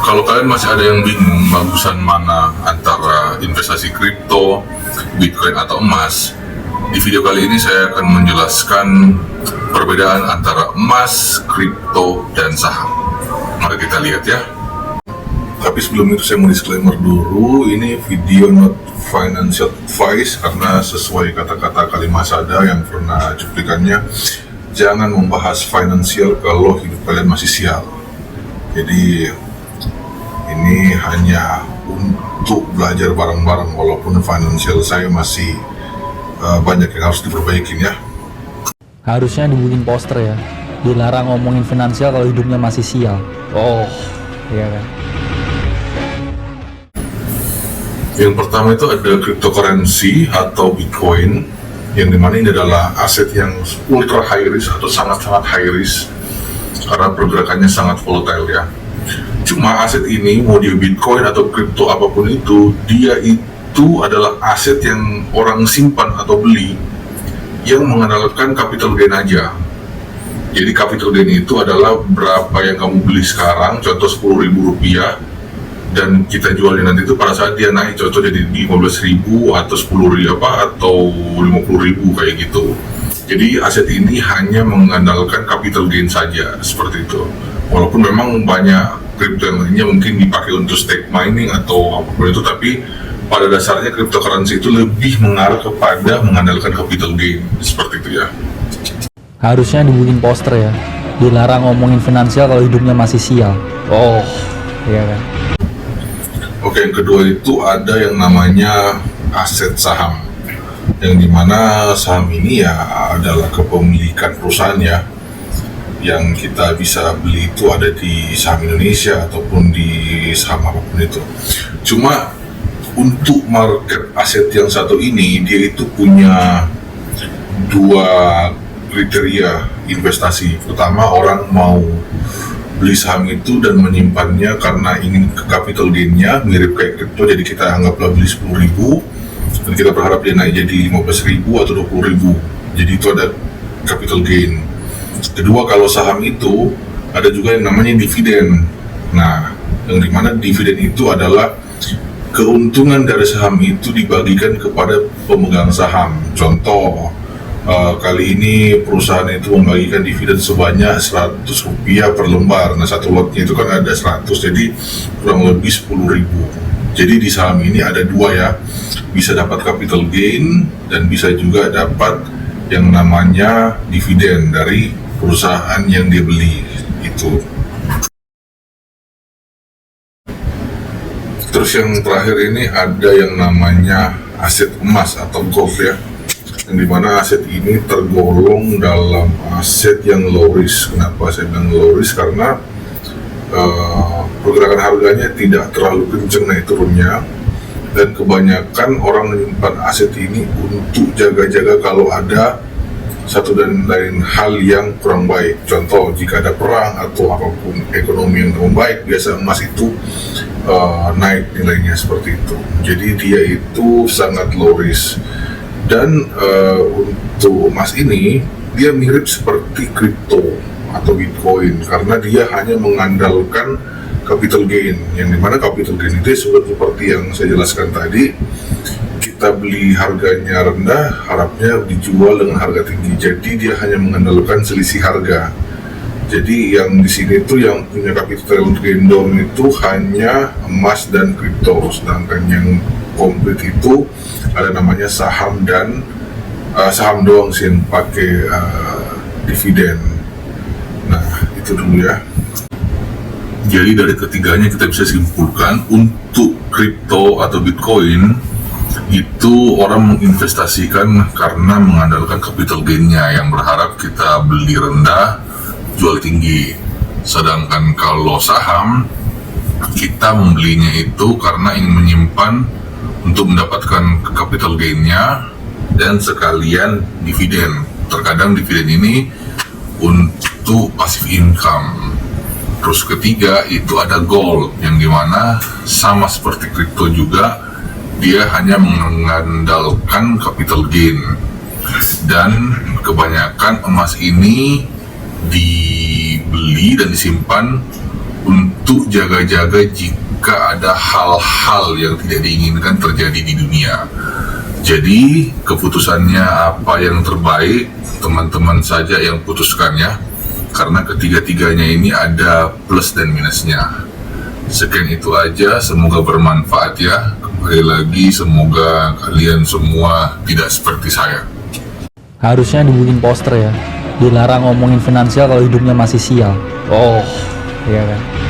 Kalau kalian masih ada yang bingung bagusan mana antara investasi kripto, Bitcoin atau emas, di video kali ini saya akan menjelaskan perbedaan antara emas, kripto, dan saham. Mari kita lihat ya. Tapi sebelum itu saya mau disclaimer dulu, ini video not financial advice karena sesuai kata-kata kalimat Sada yang pernah cuplikannya, jangan membahas finansial kalau hidup kalian masih sial. Jadi ini hanya untuk belajar bareng-bareng, walaupun finansial saya masih banyak yang harus diperbaikin ya. Harusnya dibikin poster ya, dilarang ngomongin finansial kalau hidupnya masih sial. Oh, iya kan. Yang pertama itu ada cryptocurrency atau Bitcoin, yang dimana ini adalah aset yang ultra high risk atau sangat-sangat high risk karena pergerakannya sangat volatile ya. Cuma aset ini, mau dia Bitcoin atau kripto apapun itu, dia itu adalah aset yang orang simpan atau beli yang mengandalkan capital gain aja. Jadi capital gain itu adalah berapa yang kamu beli sekarang, contoh Rp10.000, dan kita jualnya nanti itu pada saat dia naik, contoh jadi 15.000 atau 10.000 atau 50.000 kayak gitu. Jadi aset ini hanya mengandalkan capital gain saja, seperti itu. Walaupun memang banyak kripto yang lainnya mungkin dipakai untuk stake mining atau apapun itu, tapi pada dasarnya cryptocurrency itu lebih mengarah kepada mengandalkan capital gain, seperti itu ya. Harusnya dibikin poster ya, dilarang ngomongin finansial kalau hidupnya masih sial. Oh, iya kan. Oke, yang kedua itu ada yang namanya aset saham, yang dimana saham ini ya adalah kepemilikan perusahaan ya, yang kita bisa beli itu ada di saham Indonesia ataupun di saham apapun itu. Cuma untuk market aset yang satu ini, dia itu punya dua kriteria investasi. Pertama, orang mau beli saham itu dan menyimpannya karena ingin ke capital gain-nya, mirip kayak kripto, jadi kita anggaplah beli 10.000 dan kita berharap dia naik jadi 15.000 atau 20.000, jadi itu ada capital gain. Kedua, kalau saham itu ada juga yang namanya dividen. Nah, yang dimana dividen itu adalah keuntungan dari saham itu dibagikan kepada pemegang saham. Contoh, kali ini perusahaan itu membagikan dividen sebanyak Rp100 per lembar. Nah, satu lotnya itu kan ada 100, jadi kurang lebih 10.000. Jadi di saham ini ada dua ya, bisa dapat capital gain dan bisa juga dapat yang namanya dividen dari perusahaan yang dia beli itu. Terus yang terakhir ini ada yang namanya aset emas atau gold ya, yang dimana aset ini tergolong dalam aset yang low risk. Kenapa saya bilang low risk? Karena pergerakan harganya tidak terlalu kencang naik turunnya, dan kebanyakan orang menyimpan aset ini untuk jaga-jaga kalau ada satu dan lain hal yang kurang baik. Contoh, jika ada perang atau apapun ekonomi yang kurang baik, biasa emas itu naik nilainya, seperti itu. Jadi dia itu sangat low risk. Dan untuk emas ini, dia mirip seperti kripto atau Bitcoin karena dia hanya mengandalkan capital gain, yang dimana capital gain itu seperti yang saya jelaskan tadi, kita beli harganya rendah, harapnya dijual dengan harga tinggi. Jadi dia hanya mengandalkan selisih harga. Jadi yang di sini tuh yang punya capital gain down itu hanya emas dan kripto, sedangkan yang komplit itu ada namanya saham dan saham doang sih yang pakai dividen. Nah, itu dulu ya. Jadi dari ketiganya kita bisa simpulkan untuk kripto atau Bitcoin itu orang menginvestasikan karena mengandalkan capital gain-nya, yang berharap kita beli rendah, jual tinggi. Sedangkan kalau saham, kita membelinya itu karena ingin menyimpan untuk mendapatkan capital gain-nya dan sekalian dividen. Terkadang dividen ini untuk passive income. Terus ketiga itu ada gold, yang dimana sama seperti kripto juga, dia hanya mengandalkan capital gain. Dan kebanyakan emas ini dibeli dan disimpan untuk jaga-jaga jika ada hal-hal yang tidak diinginkan terjadi di dunia. Jadi keputusannya apa yang terbaik, teman-teman saja yang putuskannya, karena ketiga-tiganya ini ada plus dan minusnya. Sekian itu aja, semoga bermanfaat ya. Kembali lagi, semoga kalian semua tidak seperti saya. Harusnya dibikin poster ya. Dilarang ngomongin finansial kalau hidupnya masih sial. Oh, iya kan.